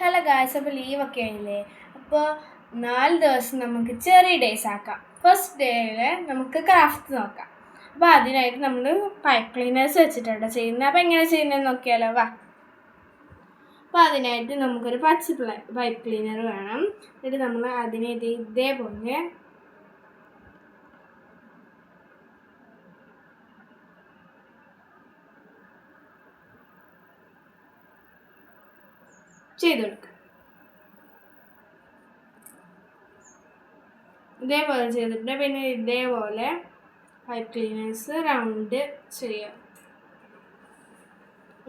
Hello guys, അപ്പോൾ ലീവൊക്കെ ആയില്ലേ? അപ്പോൾ 4 ദിവസം നമുക്ക് ചെറിയ ഡേയ്സ് ആക്കാം. ഫസ്റ്റ് ഡേയിൽ നമുക്ക് ക്രാഫ്റ്റ് നോക്കാം. അപ്പോൾ അതിനായിട്ട് നമ്മൾ പൈപ്പ് ക്ലീനേഴ്സ് വെച്ചിട്ടാണ് ചെയ്യുന്നത്. അപ്പോൾ എങ്ങനെ ചെയ്യുന്നതെന്ന് നോക്കിയാലോ, വാ. അപ്പോൾ അതിനായിട്ട് നമുക്കൊരു പച്ച പൈപ്പ് ക്ലീനർ വേണം. എന്നിട്ട് നമ്മൾ അതിനെ ഇതേപോലെ ചെയ്ത് കൊടുക്കുക. ഇതേപോലെ ചെയ്തിട്ട് പിന്നെ ഇതേപോലെ പൈപ്പ് ക്ലീനേഴ്സ് റൗണ്ട് ചെയ്യാം.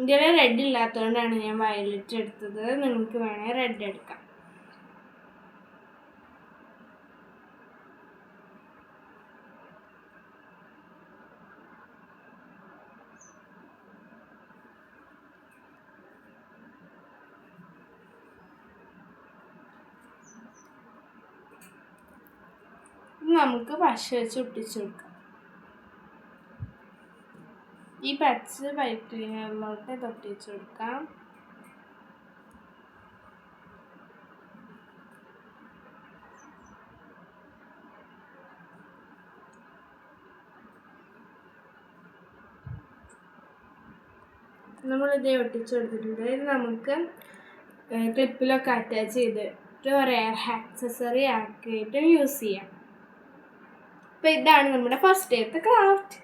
ഇതിൽ റെഡ് ഇല്ലാത്തതുകൊണ്ടാണ് ഞാൻ വയലറ്റ് എടുത്തത്. നിങ്ങൾക്ക് വേണേൽ റെഡ് എടുക്കാം. നമുക്ക് പശ വെച്ച് ഒട്ടിച്ചു കൊടുക്കാം. ഈ പച്ച പൈപ്പ് ക്ലീനറിലോട്ട് ഒട്ടിച്ചു കൊടുക്കാം. നമ്മളിതേ ഒട്ടിച്ചു കൊടുത്തിട്ടുണ്ട്. ഇത് നമുക്ക് ക്ലിപ്പിലൊക്കെ അറ്റാച്ച് ചെയ്തിട്ട് ഒരു ആക്സസറി ആക്കിയിട്ട് യൂസ് ചെയ്യാം. അപ്പോൾ ഇതാണ് നമ്മുടെ ഫസ്റ്റ് ഡേത്തെ ക്രാഫ്റ്റ്.